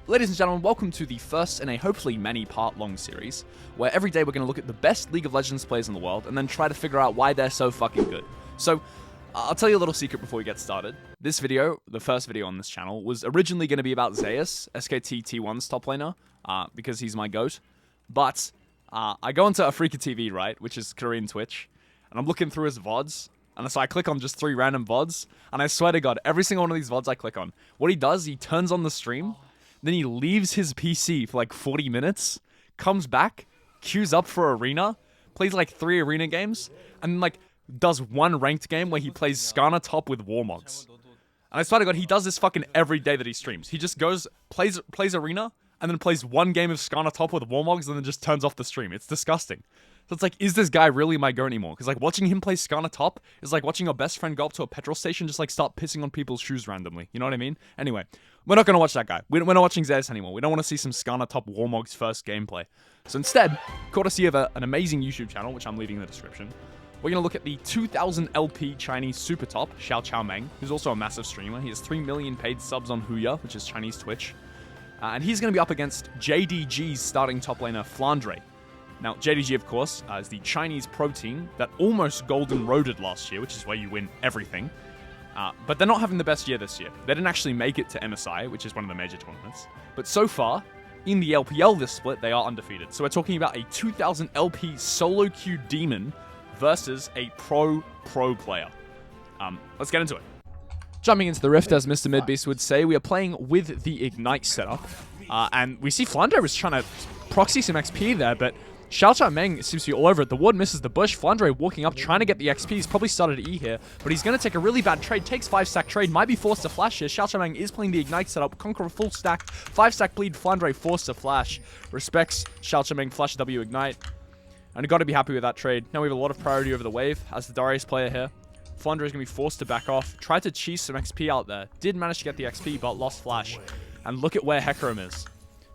Ladies and gentlemen, welcome to the first in a hopefully many part long series, where every day we're going to look at the best League of Legends players in the world and then try to figure out why they're so fucking good. So, I'll tell you a little secret before we get started. This video, the first video on this channel, was originally going to be about Zeus, SKT T1's top laner, because he's my GOAT. But, I go onto Afrika TV, right, which is Korean Twitch, and I'm looking through his VODs, and so I click on just 3 random VODs, and I swear to God, every single one of these VODs I click on, what he does, he turns on the stream, then he leaves his PC for like 40 minutes, comes back, queues up for arena, plays like 3 arena games, and like does 1 ranked game where he plays Skarner top with Warmogs. And I swear to God, he does this fucking every day that he streams. He just goes, plays arena, and then plays 1 game of Skarner top with Warmogs, and then just turns off the stream. It's disgusting. So it's like, is this guy really my GOAT anymore? Because like watching him play Skarner top is like watching your best friend go up to a petrol station, just like start pissing on people's shoes randomly. You know what I mean? Anyway, we're not going to watch that guy. We're not watching Zeus anymore. We don't want to see some Skarner top Warmog's first gameplay. So instead, courtesy of an amazing YouTube channel, which I'm leaving in the description, we're going to look at the 2000 LP Chinese super top, Xiao Meng, who's also a massive streamer. He has 3 million paid subs on Huya, which is Chinese Twitch. And he's going to be up against JDG's starting top laner, FLANDRE. Now, JDG, of course, is the Chinese pro team that almost golden roaded last year, which is where you win everything. But they're not having the best year this year. They didn't actually make it to MSI, which is one of the major tournaments. But so far, in the LPL this split, they are undefeated. So we're talking about a 2000 LP solo queue demon versus a pro player. Let's get into it. Jumping into the Rift, as Mr. Midbeast would say, we are playing with the Ignite setup. And we see FLANDRE was trying to proxy some XP there, but Xiao Meng seems to be all over it. The ward misses the bush. FLANDRE walking up, trying to get the XP. He's probably started E here, but he's going to take a really bad trade. Takes 5-stack trade. Might be forced to flash here. Xiao Meng is playing the Ignite setup. Conquer a full stack. 5-stack bleed. FLANDRE forced to flash. Respects Xiao Meng. Flash W Ignite. And got to be happy with that trade. Now we have a lot of priority over the wave as the Darius player here. FLANDRE is going to be forced to back off. Tried to cheese some XP out there. Did manage to get the XP, but lost flash. And look at where Hecarim is.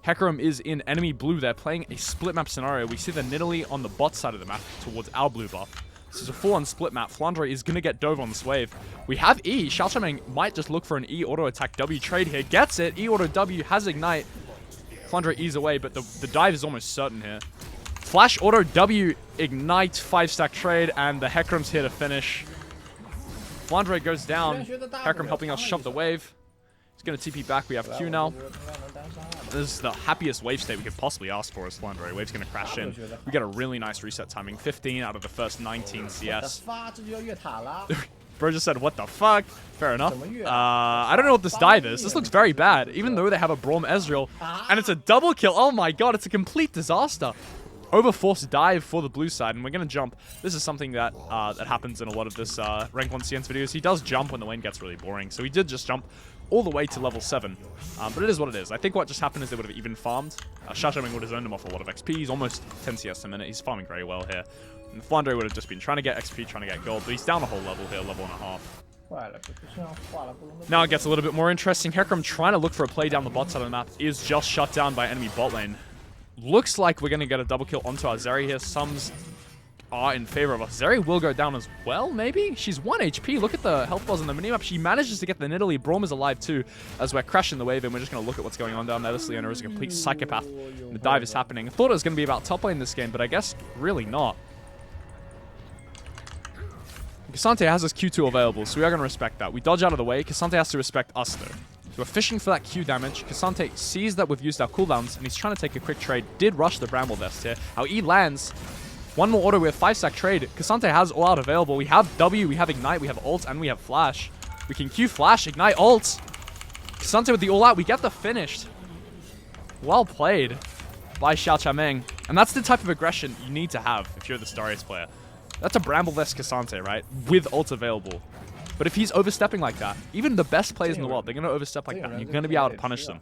Hecarim is in enemy blue. They're playing a split map scenario. We see the Nidalee on the bot side of the map towards our blue buff. This is a full-on split map. FLANDRE is going to get dove on this wave. We have E. Xiao Meng might just look for an E auto attack W trade here. Gets it. E auto W has Ignite. FLANDRE E's away, but the dive is almost certain here. Flash auto W Ignite 5-stack trade, and the Hecarim's here to finish. FLANDRE goes down. Hecarim helping us shove the wave. He's going to TP back. We have Q now. This is the happiest wave state we could possibly ask for as FLANDRE. Wave's going to crash in. We get a really nice reset timing. 15 out of the first 19 CS. Bro just said, what the fuck? Fair enough. I don't know what this dive is. This looks very bad. Even though they have a Braum Ezreal. And it's a double kill. Oh my god, it's a complete disaster. Overforced dive for the blue side, and we're going to jump. This is something that that happens in a lot of this Rank 1 CNs videos. He does jump when the lane gets really boring, so he did just jump all the way to level 7. But it is what it is. I think what just happened is they would have even farmed. Xiao Meng would have zoned him off a lot of XP. He's almost 10 CS a minute. He's farming very well here. And FLANDRE would have just been trying to get XP, trying to get gold, but he's down a whole level here, level 1.5. Now it gets a little bit more interesting. Hecarim trying to look for a play down the bot side of the map is just shut down by enemy bot lane. Looks like we're going to get a double kill onto our Zeri here. Sums are in favor of us. Zeri will go down as well, maybe? She's 1 HP. Look at the health bars on the minimap. She manages to get the Nidalee. Braum is alive too, as we're crashing the wave, and we're just going to look at what's going on down there. This Leona is a complete psychopath. And the dive is happening. I thought it was going to be about top lane this game, but I guess really not. K'Sante has his Q2 available, so we are going to respect that. We dodge out of the way. K'Sante has to respect us, though. So we're fishing for that Q damage. K'Sante sees that we've used our cooldowns, and he's trying to take a quick trade. Did rush the Bramble Vest here. Our E lands. 1 more auto with 5-stack trade. K'Sante has all out available. We have W, we have Ignite, we have ult, and we have Flash. We can Q Flash, Ignite, ult. K'Sante with the all out. We get the finished. Well played by Xiao Meng. And that's the type of aggression you need to have if you're the Darius player. That's a Bramble Vest K'Sante, right? With ult available. But if he's overstepping like that, even the best players in the world, they're going to overstep like that. And you're going to be able to punish them.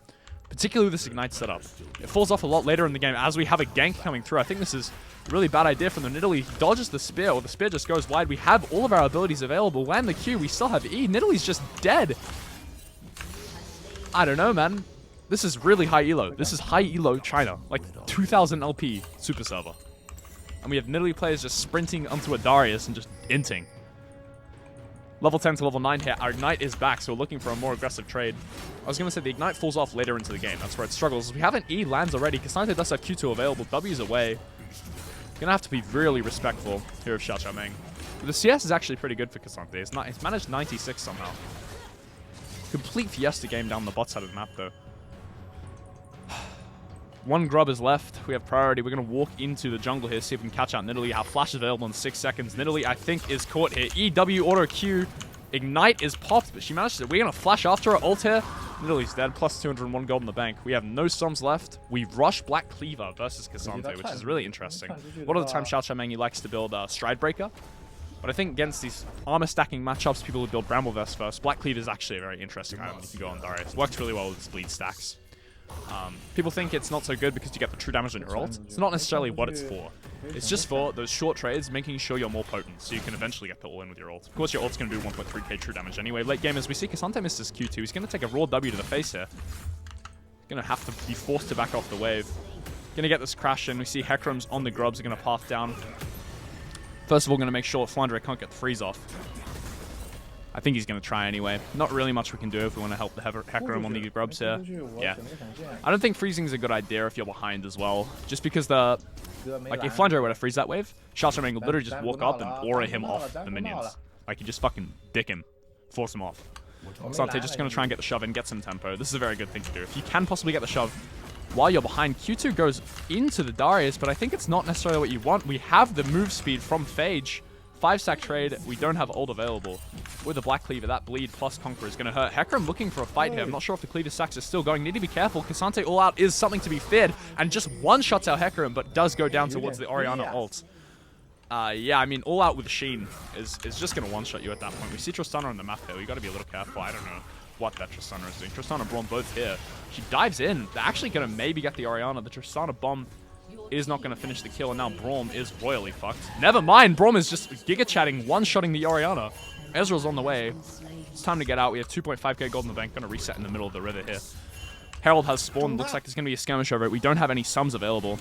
Particularly with this Ignite setup. It falls off a lot later in the game as we have a gank coming through. I think this is a really bad idea from the Nidalee. He dodges the spear, or the spear just goes wide. We have all of our abilities available. Land the Q, we still have E. Nidalee's just dead. I don't know, man. This is really high elo. This is high elo China. Like 2000 LP super server. And we have Nidalee players just sprinting onto a Darius and just inting. Level 10 to level 9 here. Our Ignite is back, so we're looking for a more aggressive trade. I was going to say the Ignite falls off later into the game. That's where it struggles. We have an E lands already. K'Sante does have Q2 available. W's away. Gonna have to be really respectful here of Xiao Xiaomeng. The CS is actually pretty good for K'Sante. It's managed 96 somehow. Complete Fiesta game down the bot side of the map, though. One grub is left. We have priority. We're going to walk into the jungle here, see if we can catch out Nidalee. Have flash available in 6 seconds. Nidalee, I think, is caught here. EW auto Q. Ignite is popped, but she managed to... We're going to flash after her. Ult here. Nidalee's dead. Plus 201 gold in the bank. We have no sums left. We rush Black Cleaver versus K'Sante, which is really interesting. A lot of the time, Xiao Xiaomeng likes to build Stride Breaker. But I think against these armor stacking matchups, people would build Bramblevest first. Black Cleaver is actually a very interesting item if you go on Darius. Works really well with its bleed stacks. People think it's not so good because you get the true damage on your ult. It's not necessarily what it's for. It's just for those short trades, making sure you're more potent, so you can eventually get the all in with your ult. Of course, your ult's going to do 1.3k true damage anyway. Late game, as we see, K'Sante misses Q2. He's going to take a raw W to the face here. Going to have to be forced to back off the wave. Going to get this crash in. We see Hecarim's on the grubs. Are going to path down. First of all, going to make sure FLANDRE can't get the freeze off. I think he's going to try anyway. Not really much we can do if we want to help the Hecarim on the grubs here. Yeah. I don't think freezing is a good idea if you're behind as well. Just because the... Like, if FLANDRE were to freeze that wave, Xiao Xiaomeng will literally just walk up and aura him off the minions. Like, you just fucking dick him. Force him off. K'Sante just going to try and get the shove in, get some tempo. This is a very good thing to do. If you can possibly get the shove while you're behind, Q2 goes into the Darius, but I think it's not necessarily what you want. We have the move speed from Phage. 5-stack trade, we don't have ult available. With a Black Cleaver, that bleed plus Conqueror is going to hurt. Hecarim looking for a fight here. I'm not sure if the Cleaver stacks are still going. Need to be careful. K'Sante all out is something to be feared, and just one-shots out Hecarim, but does go down towards the Orianna ult. Yeah, I mean, all out with Sheen is just going to one-shot you at that point. We see Tristana on the map here. We got to be a little careful. I don't know what that Tristana is doing. Tristana and Braum both here. She dives in. They're actually going to maybe get the Orianna. The Tristana bomb is not going to finish the kill, and now Braum is royally fucked. Never mind, Braum is just giga-chatting, one-shotting the Orianna. Ezreal's on the way. It's time to get out. We have 2.5k gold in the bank. Going to reset in the middle of the river here. Herald has spawned. Looks like there's going to be a skirmish over it. We don't have any sums available.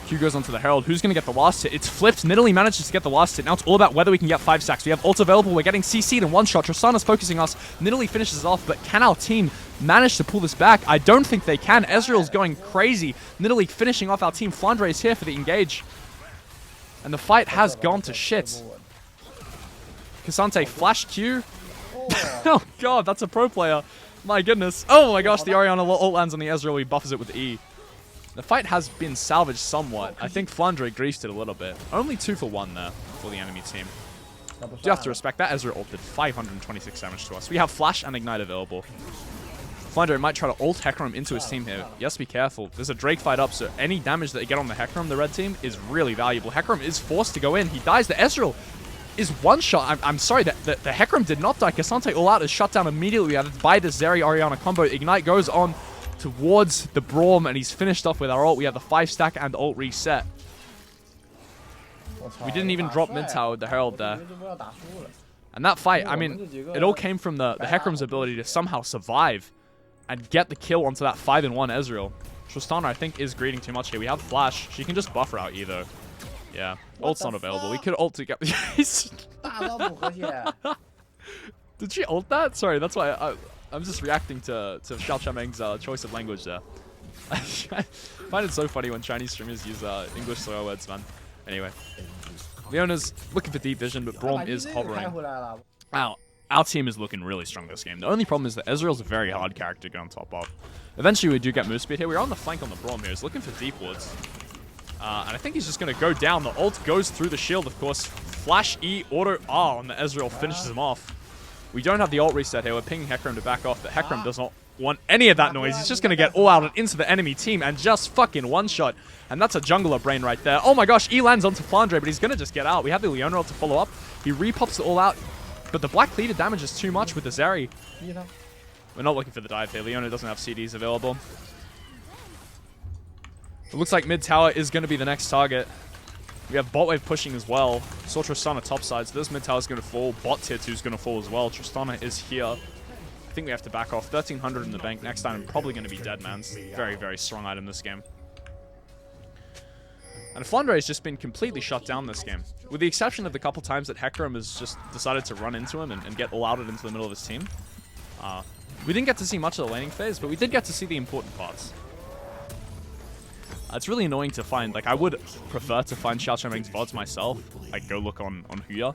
Q goes onto the Herald. Who's going to get the last hit? It's flipped. Nidalee manages to get the last hit. Now it's all about whether we can get 5 stacks. We have ult available. We're getting CC'd in one shot. Tristana's focusing us. Nidalee finishes off, but can our team manage to pull this back? I don't think they can. Ezreal's going crazy. Nidalee finishing off our team. FLANDRE is here for the engage. And the fight has gone to shit. K'Sante flash Q. Oh god, that's a pro player. My goodness. Oh my gosh, the Orianna ult lands on the Ezreal. He buffers it with E. The fight has been salvaged somewhat. I think FLANDRE greased it a little bit. Only 2 for 1 there for the enemy team. You have to respect that. Ezreal ulted 526 damage to us. We have Flash and Ignite available. FLANDRE might try to ult Hecarim into his team here. Yes, be careful. There's a Drake fight up, so any damage that they get on the Hecarim, the red team, is really valuable. Hecarim is forced to go in. He dies. The Ezreal is one shot. I'm sorry, the Hecarim did not die. K'Sante all out is shut down immediately by the Zeri Orianna combo. Ignite goes on towards the Braum, and he's finished off with our ult. We have the 5-stack and ult reset. We didn't even drop mid tower with the Herald there. And that fight, I mean, it all came from the Hecarim's ability to somehow survive and get the kill onto that 5-1 Ezreal. Tristana, I think, is greeting too much here. We have Flash. She can just buffer out either. Yeah, ult's not available. We could ult to get... Did she ult that? Sorry, that's why I'm just reacting to Xiao Xiaomeng's choice of language there. I find it so funny when Chinese streamers use English swear words, man. Anyway, Leona's looking for deep vision, but Braum is hovering. Wow, our team is looking really strong this game. The only problem is that Ezreal's a very hard character to get on top of. Eventually, we do get move speed here. We're on the flank on the Braum here. He's looking for deep wards. And I think he's just going to go down. The ult goes through the shield, of course. Flash E, auto R, and the Ezreal finishes him off. We don't have the ult reset here. We're pinging Hecarim to back off, but Hecarim does not want any of that noise. He's just going to get all out and into the enemy team and just fucking one-shot. And that's a jungler brain right there. Oh my gosh, E lands onto FLANDRE, but he's going to just get out. We have the Leona ult to follow up. He repops it all out, but the Black Cleaver damage is too much with the Zeri. We're not looking for the dive here. Leona doesn't have CDs available. It looks like mid tower is going to be the next target. We have bot wave pushing as well. Saw Tristana top side, so this mid tower is going to fall. Bot tier 2 is going to fall as well. Tristana is here. I think we have to back off. 1300 in the bank. Next time, probably going to be dead man's. Very, very strong item this game. And FLANDRE has just been completely shut down this game. With the exception of the couple times that Hecarim has just decided to run into him and get all outed into the middle of his team. We didn't get to see much of the laning phase, but we did get to see the important parts. It's really annoying to find, like, I would prefer to find Xiao Qianmeng's VODs myself, like, go look on Huya,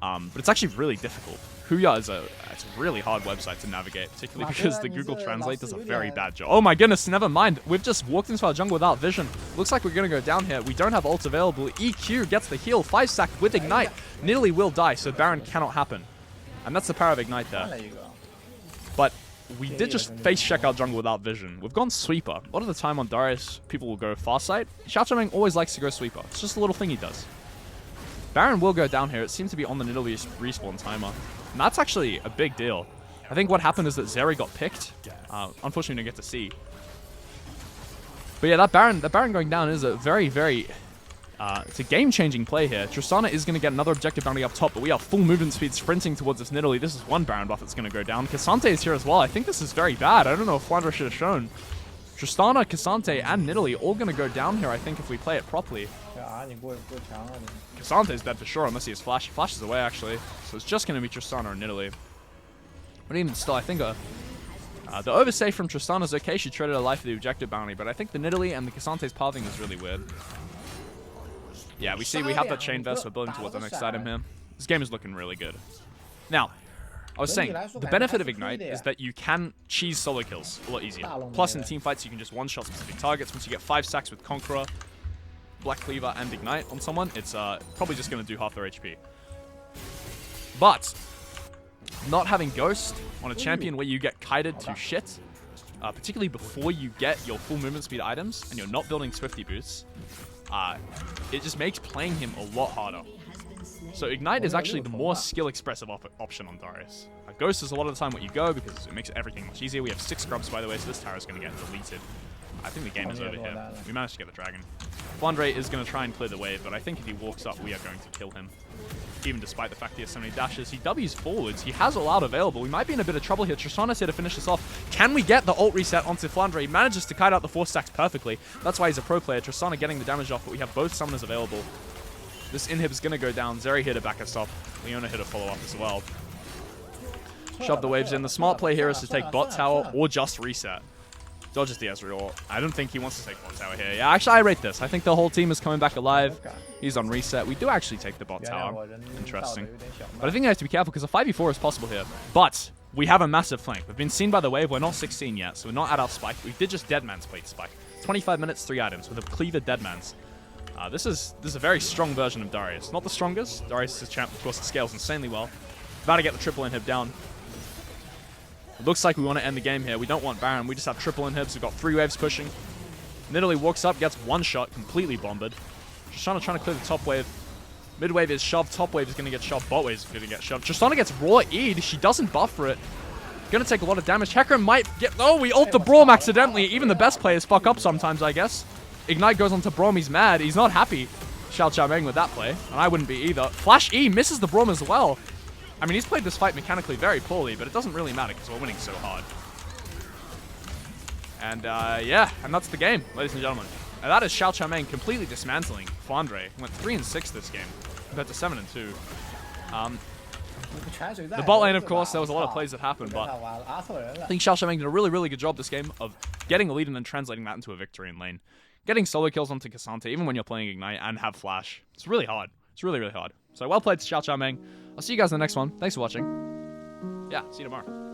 but it's actually really difficult. Huya is it's a really hard website to navigate, particularly because the Google Translate does a very bad job. Oh my goodness, never mind. We've just walked into our jungle without vision. Looks like we're going to go down here. We don't have ult available. EQ gets the heal. 5-stack with Ignite. Nidalee will die, so Baron cannot happen. And that's the power of Ignite there. But we did just face check our jungle without vision. We've gone Sweeper. A lot of the time on Darius, people will go Farsight. Xiao Qianmeng always likes to go Sweeper. It's just a little thing he does. Baron will go down here. It seems to be on the Nidalee respawn timer. And that's actually a big deal. I think what happened is that Zeri got picked. Unfortunately, we didn't get to see. But yeah, that Baron going down is a very, very... it's a game-changing play here. Tristana is going to get another objective bounty up top, but we are full movement speed sprinting towards this Nidalee. This is one Baron buff that's going to go down. K'Sante is here as well. I think this is very bad. I don't know if Flandre should have shown. Tristana, K'Sante, and Nidalee all going to go down here, I think, if we play it properly. K'Sante's dead for sure, unless he has Flash. Flash is away, actually. So it's just going to be Tristana or Nidalee. But even still, I think the oversave from Tristana is okay. She traded her life for the objective bounty, but I think the Nidalee and the K'Sante's pathing is really weird. Yeah, we see we have that chain vest. We're building towards the next item here. This game is looking really good. Now, I was saying, the benefit of Ignite is that you can cheese solo kills a lot easier. Plus, in team fights, you can just one-shot specific targets. Once you get 5 stacks with Conqueror, Black Cleaver, and Ignite on someone, it's probably just going to do half their HP. But, not having Ghost on a champion where you get kited to shit, particularly before you get your full movement speed items, and you're not building Swifty boots, it just makes playing him a lot harder. So Ignite is actually the more skill-expressive option on Darius. Ghost is a lot of the time what you go because it makes everything much easier. We have 6 scrubs, by the way, so this tower is going to get deleted. I think the game is over here. We managed to get the dragon. Flandre is going to try and clear the wave, but I think if he walks up, we are going to kill him. Even despite the fact he has so many dashes, he W's forwards. He has all out available. We might be in a bit of trouble here. Tristana's here to finish this off. Can we get the ult reset onto Flandre? He manages to kite out the 4 stacks perfectly. That's why he's a pro player. Tristana getting the damage off, but we have both summoners available. This inhib is going to go down. Zeri here to back us up. Leona here to follow up as well. Shove the waves in. The smart play here is to take bot tower or just reset. Dodges the Ezreal. I don't think he wants to take bot tower here. Yeah, actually, I rate this. I think the whole team is coming back alive. He's on reset. We do actually take the bot tower. Interesting. But I think I have to be careful because a 5v4 is possible here. But we have a massive flank. We've been seen by the wave. We're not 16 yet, so we're not at our spike. We did just Deadman's plate spike. 25 minutes, 3 items with a cleaver Deadman's. This is a very strong version of Darius. Not the strongest. Darius is champ, of course, it scales insanely well. About to get the triple inhib down. It looks like we want to end the game here. We don't want Baron. We just have triple inhibs. We've got 3 waves pushing. Nidalee walks up, gets 1 shot, completely bombarded. Tristana trying to clear the top wave. Mid wave is shoved. Top wave is going to get shoved. Bot wave is going to get shoved. Tristana gets raw E'd. She doesn't buff for it. Going to take a lot of damage. Hecarim might get... Oh, we ult the Braum accidentally. Even the best players fuck up sometimes, I guess. Ignite goes onto Braum. He's mad. He's not happy. Xiao Qianmeng with that play. And I wouldn't be either. Flash E misses the Braum as well. I mean, he's played this fight mechanically very poorly, but it doesn't really matter because we're winning so hard. And, yeah, and that's the game, ladies and gentlemen. And that is Xiao Qianmeng completely dismantling Flandre. He went 3-6 this game, compared to 7-2. The bot lane, of course, there was a lot of plays that happened, but I think Xiao Qianmeng did a really, really good job this game of getting a lead and then translating that into a victory in lane. Getting solo kills onto K'Sante, even when you're playing Ignite and have Flash. It's really hard. It's really, really hard. So well played to Xiao Qianmeng. I'll see you guys in the next one. Thanks for watching. Yeah, see you tomorrow.